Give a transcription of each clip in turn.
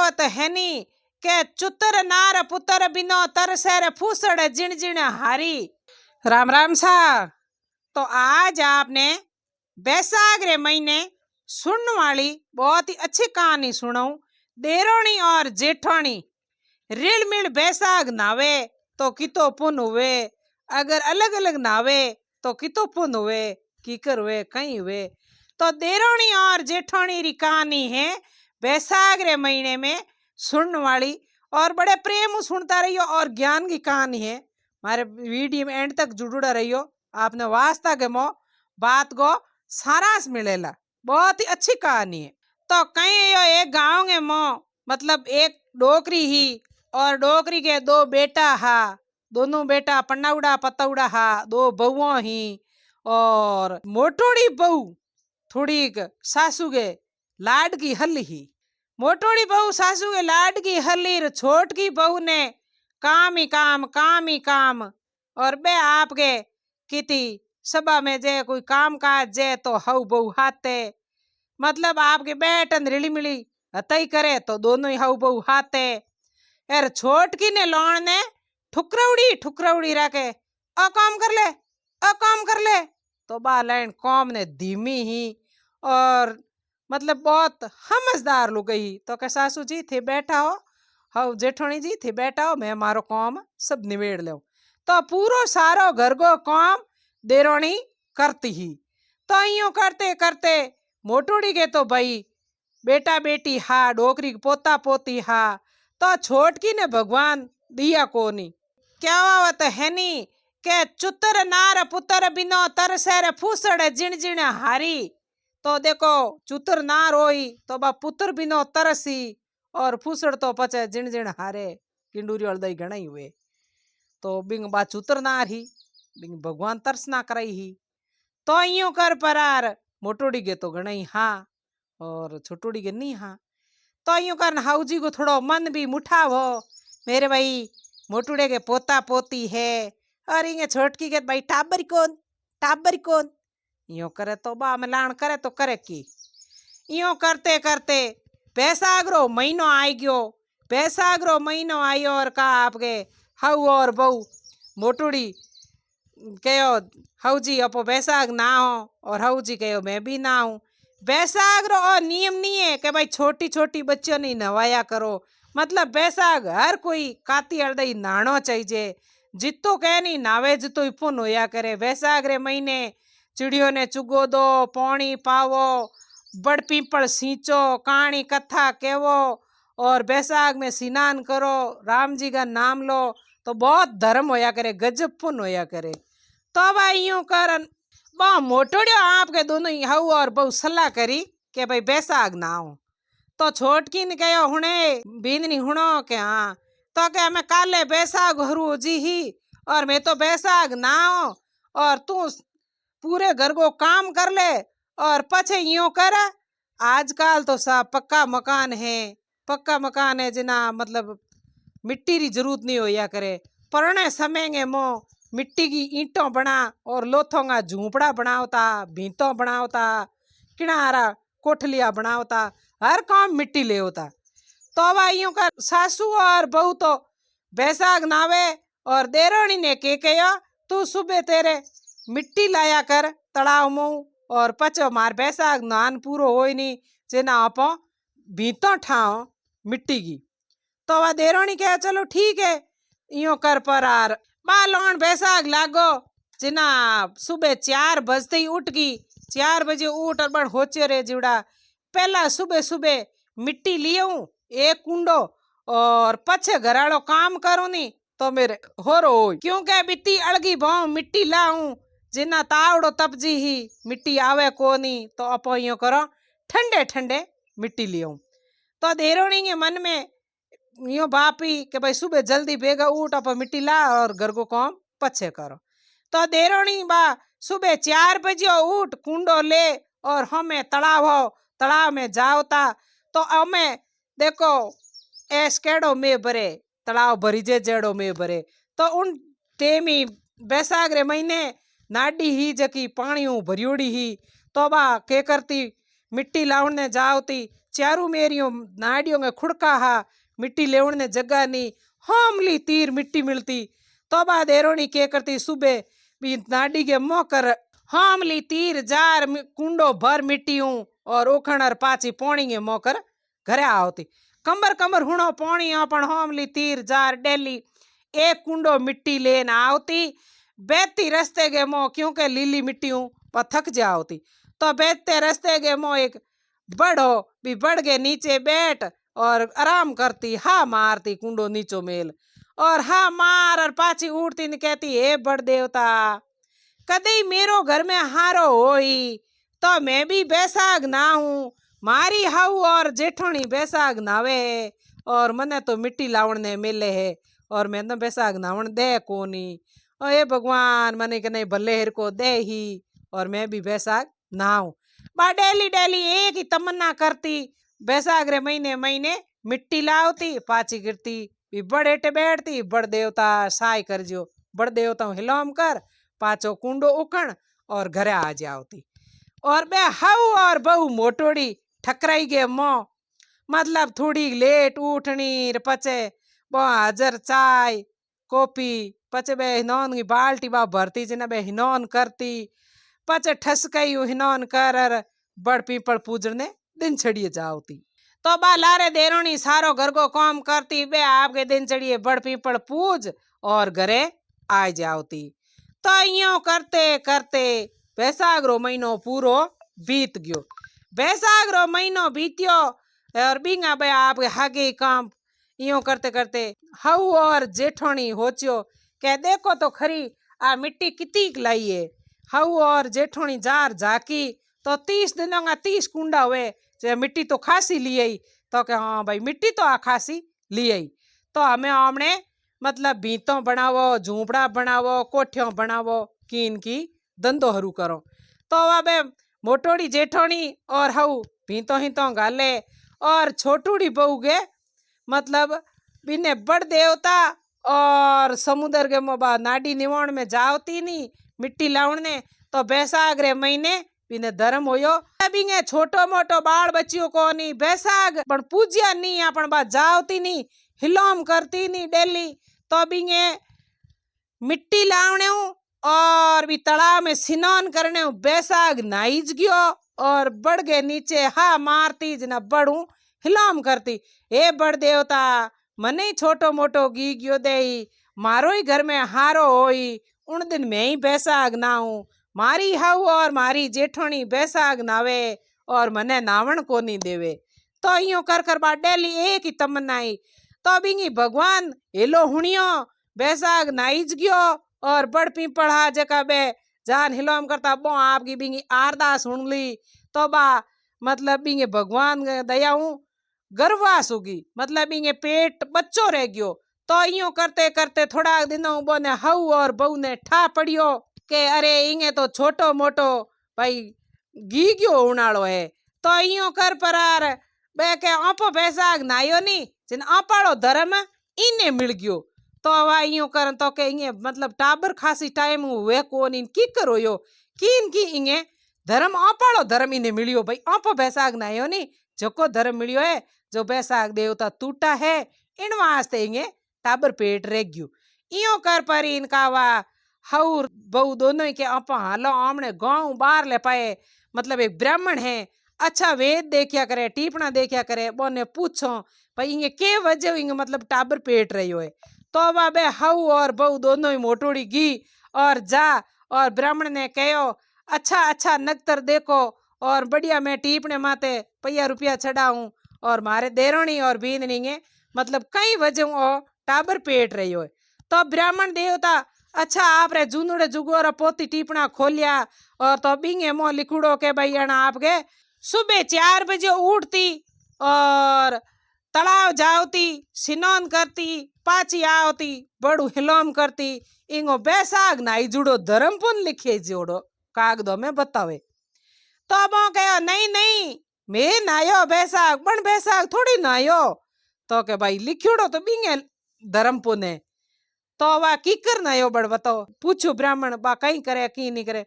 कहावत हैनी के चुतर नार पुतर बिनो तरसेर फूसड़ जिण जिण हारी। राम राम सा। तो आज आपने बैसाख रे महीने सुनने वाली बहुत ही अच्छी कहानी सुनाऊं। देरोणी और जेठानी। रिल मिल बैसाख नावे तो कितो पुन हुए, अगर अलग अलग नावे तो कितो पुन हुए, कीकर हुए कहीं हुए। तो देरोणी और जेठानी री कहानी है बैसाख रे महीने में सुनने वाली, और बड़े प्रेम सुनता रहियो और ज्ञान की कहानी है। हमारे वीडियो में एंड तक जुड़ा रहियो, आपने वास्ता के मो बात को सारांश मिलेला। बहुत ही अच्छी कहानी है। तो कहीं यो एक गांव के मो मतलब एक डोकरी ही और डोकरी के दो बेटा हा। दोनों बेटा पन्नाउड़ा पतौड़ा हा, दो बहुओं ही। और मोटोड़ी बहू थोड़ी सासू के लाड की हल ही। मोटोड़ी बहू सासू के लाड की हली, छोट की बहू ने काम ही काम। और बे आपके किती सभा में जे कोई काम काज जे तो हऊ बहू हाथे, मतलब आपके बैठन रिली मिली हतई करे तो दोनों ही हऊ बहू हाथे। यार छोट की ने लौण ने ठुकरौड़ी रखे, अ काम कर ले। तो बा लाइन कॉम ने धीमी ही और मतलब बहुत समझदार लोग ही। तो के सासू जी थे बैठा हो, हाँ जेठोनी जी थे बैठा हो, मैं मारो काम सब निवेड़ लो। तो पूरो सारो घर को काम देरोणी करती ही। तो यूं करते करते मोटोड़ी के तो भाई बेटा बेटी हा, डोकरी पोता पोती हा। तो छोटकी ने भगवान दिया कोनी। क्या आवत है नी के चुतर नार पुतर बिनो तरसेर फूसड़ जिण जिण हारी। तो देखो चुतर नार होई तो बा पुत्र बिनो तरसी, और फूसड़ तो पचे जिण जिण हारे। किंडूरी और दई घना ही हुए। तो बिंग बा चुतर नार ही, बिंग भगवान तरस ना कराई ही। तो यूं कर परार मोटोड़ी के तो घना ही हा और छोटोड़ी के नहीं हा। तो यूं कर हाउजी को थोड़ो मन भी मुठाव हो, मेरे भाई मोटुड़े के पोता पोती है। और इंगे छोटकी के भाई टाबर कौन। यूं करे तो बा मिलान करे तो करे की। यूं करते करते बैसागरो महीनो आई गयो। बैसागरो महीनो आयो और का आपके हऊ और बहू मोटुड़ी कहो हऊ जी अपो बैसाख ना हो, और हऊ जी कहो मैं भी ना हूँ। बैसाख रो नियम नहीं है कि भाई छोटी छोटी बच्चों ने नवाया करो, मतलब बैसाख हर कोई काती हरदई नानो चाहिए। जितो कह नहीं नावे जितो ही पुन होया करे। बैसाख रे महीने चिड़ियों ने चुगो दो, पानी पावो, बड़ पीपल सींचो, कहानी कथा केवो, और बैसाख में स्नान करो, राम जी का नाम लो, तो बहुत धर्म होया करे, गजब पुन होया करे। तो भाई यूं करन बा मोटोड़ियो आपके दोनों ही हऊ और बहु सलाह करी के भाई बैसाख ना हो। तो छोटकी ने कहो हुणे बींदनी हुणो के हाँ। तो क्या मैं काले बैसाख हरू जी ही, और मैं तो बैसाख ना हो, और तू पूरे घर को काम कर ले, और पछे यूं कर आजकल तो सब पक्का मकान है जिना मतलब मिट्टी की जरूरत नहीं होया करे। पुराने समय में मो मिट्टी की ईंटों बना और लोथों का झूंपड़ा बनावता, भीतों बनावता, किनारा कोठलिया बनावता, हर काम मिट्टी ले होता। तो भाइयों का सासू और बहू तो बैसाख नावे, और देरोणी ने के कहा तू सुबह तेरे मिट्टी लाया कर तड़ाव मुँह, और पचो मार बैसाख नान पूरो हो नहीं जेना आप भीतों ठाओ मिट्टी की। तो वह देरोणी कहे चलो ठीक है यूं कर परार बा लौन बैसाख लागो। जिना सुबह 4 बजते ही उठ गई, 4 बजे उठ और बड़ होचे रे जुड़ा। पहला सुबह सुबह मिट्टी लियो एक कुंडो, और पछे घराड़ो काम करो नी तो मेरे हो रो, क्योंकि बित्ती अड़गी भाव मिट्टी लाऊं जिना तावड़ो तपजी ही मिट्टी आवे कोनी। तो अपो यूं करो ठंडे ठंडे मिट्टी लियो। तो देरोणी के मन में यो बापी के भाई सुबह जल्दी बेगा उठ आप मिट्टी ला और घर को काम पछे करो। तो देरोणी बा सुबह 4 बजे उठ कुंडो ले और हमें तालाब में जाओता। तो हमें देखो ऐस केड़ो में भरे तालाब भरी जे जेड़ो में भरे। तो उन टेमी बैसाख रे महीने नाडी ही जकी पानी भरियोड़ी ही। तो बा के करती मिट्टी लावण जावती चारू मेरियों नाडियों में खुड़का हा मिट्टी लेवण ने जगह नी होमली तीर मिट्टी मिलती तो बाद एरोनी के करती सुबह भी नाडी के मोह कर होमली तीर जार कुंडो भर मिट्टी और ओखण पाची पोणी के मोह कर घरे आवती कंबर कंबर हुणो पोणी पण होमली तीर जार डेली एक कुंडो मिट्टी लेन आवती बेती रस्ते के मोह क्योंकि लीली मिट्टी थक जावती तो बेते रस्ते के मोह एक बढ़ो भी बढ़ गए नीचे बैठ और आराम करती हा मारती कुंडो नीचो मेल और हा मार और पाची उठती ने कहती हे बड़ देवता कदे मेरो घर में हारो होई तो मैं भी बैसाग ना हूँ मारी हाउ और जेठोनी बैसाग नावे है और मने तो मिट्टी लावण ने मिले है और मैं तो बैसाग नावण दे कोनी और हे भगवान मने के नहीं भले हेर को दे ही और मैं भी बैसाग नाऊ बा डेली डेली एक ही तमन्ना करती बैसाख रे महीने महीने मिट्टी लावती पाची गिरती भी बड़े टे बैठती बड़ देवता साय कर जो बड़ देवता हिलोम कर पाचो कुंडो उखण और घरे आ जावती और बे हाउ और बहु मोटोड़ी ठकराई गे मो मतलब थोड़ी लेट उठनी पचे बो हाजर चाय कॉफी पचे बे हिनौन की बाल्टी बा भरती जना बे हिनौन करती पचे ठसकई हिनौन कर बड़ पीपल पूजने दिन छड़िए जावती तो बा लारे देरोनी सारो घर को काम करती बे आपके दिन चढ़िए बड़ पीपल पूज और घरे आ जावती तो यूं करते करते बैसाख रो महीनो पूरो बीत गयो बैसाख रो महीनो बीत्यो और बींगा बे आपके हागे काम यूं करते करते हऊ और जेठोनी होच्यो के देखो तो खरी आ मिट्टी कितनी लाई है हऊ और जेठोनी जार जाकी तो 30 दिनों का 30 कुंडा हुए जे मिट्टी तो खासी ली आई तो के हाँ भाई मिट्टी तो आ खासी ली आई तो हमें हमने मतलब भीतों बनावो झूपड़ा बनावो कोठियों बनावो कीन की धंधो हरू करो तो अब मोटोड़ी जेठोनी और हऊ भीतों हितों गाले और छोटूड़ी बहू गे मतलब बिने बड़ देवता और समुद्र के मोबा नाडी निवण में जावती नी मिट्टी लावने तो बैसाख रे महीने बिने धर्म होयो बिंगे छोटो मोटो बाल बच्चियों को नी बैसाख पण पूज्या नी आपण बा जावती नी हिलोम करती नी डेली तो बिंगे मिट्टी लावने और भी तालाब में स्नान करने बैसाख नाईज गयो और बढ़ गए नीचे हा मारती जना बड़ू हिलाम करती हे बड़ देवता मने छोटो मोटो गी गयो दे मारो ही घर में हारो होई उन दिन मैं ही बैसाख नाऊ मारी हाउ और मारी जेठोनी बैसाख नावे और मने नावण को नहीं देवे तो यूं कर कर बा डेली एक ही तमन्ना आई तो बिंगी भगवान हेलो हुणियो बैसाख नाईज गयो और बड़ पीपल हा जका बे जान हिलोम करता बो आपकी बिंगी आरदास सुन ली तो बा मतलब बिंगे भगवान दया हूँ गर्वास होगी मतलब बिंगे पेट बच्चो रह गयो तो यूं करते करते थोड़ा दिनों बो ने हऊ और बहू ने ठा पड़ियो के अरे इंगे तो छोटो मोटो भाई गी गयो उनाड़ो है तो यूं कर परार बे के आपो बैसाख नायो नी जिन आपाड़ो धर्म इने मिल गयो तो हवा यूं कर तो के इंगे मतलब टाबर खासी टाइम हुए कोनी की करो यो कीन की इंगे धर्म आपाड़ो धर्म इने मिलियो भाई आपो बैसाख नायो नी जको धर्म मिलियो है जो बैसाख देवता टूटा है इन वास्ते इंगे टाबर पेट रह गयो इयो कर पर इनका वा हऊर बहु दोनों के आपा हालो आमने गांव बाहर ले पाए मतलब एक ब्राह्मण है अच्छा वेद देखिया करे टीपना देखिया करे बोने पूछो भाई इंगे के वजह इंगे मतलब टाबर पेट रही है तो बाबे हऊ और बहु दोनों ही मोटोड़ी गी और जा और ब्राह्मण ने कहो अच्छा अच्छा नक्तर देखो और बढ़िया मैं टीपने माते पैया रुपया चढ़ाऊं और मारे देरोनी और बीन निंगे मतलब कई वजह टाबर पेट रही हो तो ब्राह्मण देवता अच्छा आप रे जूनुड़े जुगोरा पोती टीपना खोलिया और तो बिंगे मोह लिखुड़ो के भाई आपके सुबह 4 बजे उठती और तालाब जावती स्नान करती पाची आवती बड़ू हिलोम करती इंगो बैसाख नाई जुड़ो धर्मपुन लिखे जोड़ो कागदों में बतावे तो अब कहो नहीं नहीं मैं नायो बैसाख पण बैसाख थोड़ी नायो तो के भाई लिखियोड़ो तो बिंगे धर्मपुन है तो वा की कर नायो बड़ बताओ पूछो ब्राह्मण बा कहीं करे की नहीं करे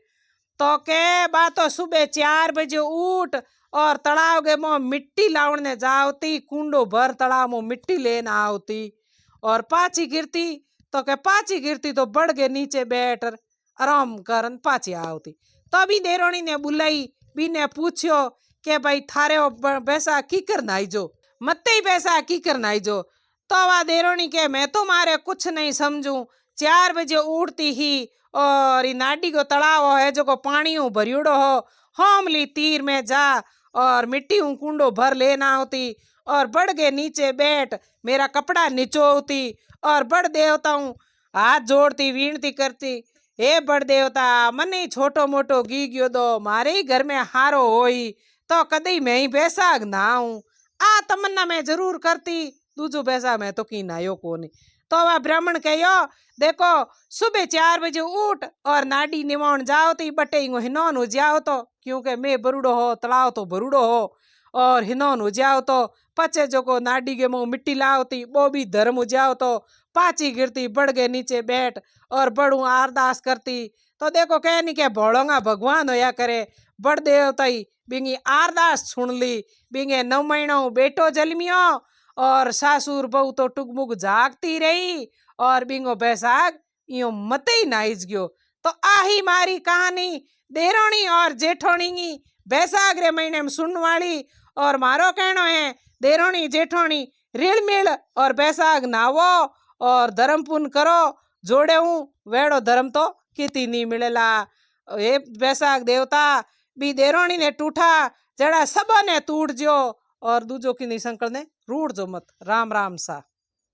तो के बा तो सुबह 4 बजे उठ और तालाब के मुँह मिट्टी लावने जावती, कुंडो भर तालाब में मिट्टी लेने आवती और पाची गिरती तो के पाची गिरती तो बढ़ के नीचे बैठ आराम करन पाची आवती। तभी देरोणी ने बुलाई, बीने पूछ्यो के भाई थारे पैसा की करना आई जो, मत ही पैसा की करना आई जो। तो वा देरोणी के मैं तो मारे कुछ नहीं समझू, 4 बजे उठती ही और नाडी को तलाव है जो को पानी भरियोड़ो हो, हमली तीर में जा और मिट्टी कुंडो भर लेना होती और बढ़ गए नीचे बैठ मेरा कपड़ा निचोती और बड़ देवता हाथ जोड़ती विनती करती, हे बड़ देवता मने छोटो मोटो गी गयो दो, मारे ही घर में हारो होई तो कदी मैं ही बैसाग ना आऊं। आ तमन्ना मैं जरूर करती, दूजो बैसा मैं तो की नायो कोनी। तो वह ब्राह्मण कहो देखो सुबह 4 बजे उठ और नाडी निवाण जाओ तो बटे हिनौन हो जाओ तो, क्योंकि मैं बरूडो हो तलाव तो बरूडो हो और हिनौन हो जाओ तो पचे जो को नाडी के मुँह मिट्टी लावती वो भी धर्म हो जाओ तो पाची गिरती बढ़ गए नीचे बैठ और बड़ू अरदास करती। तो देखो कह नहीं के भोलोंगा भगवान होया करे, बड़ देवता ही बिंगी अरदास सुन ली, बिंगे 9 महीनों बेटो जलमियो और सासुर बहू तो टुकमुक जागती रही और बिंगो बैसाग यो मत ही नाइज गयो। तो आही मारी कहानी देरोणी और जेठोणी की बैसाख रे महीने में सुनने वाली। और मारो कहनो है देरोणी जेठोणी रील मिल और बैसाख नावो और धर्म पुण्य करो, जोड़े हूँ वेड़ो धर्म तो किती नहीं मिलेला। हे बैसाख देवता बी देरोणी ने टूठा जड़ा सबने तूट जो और दूजो की निसंकल ने रूड़ जो मत। राम राम सा।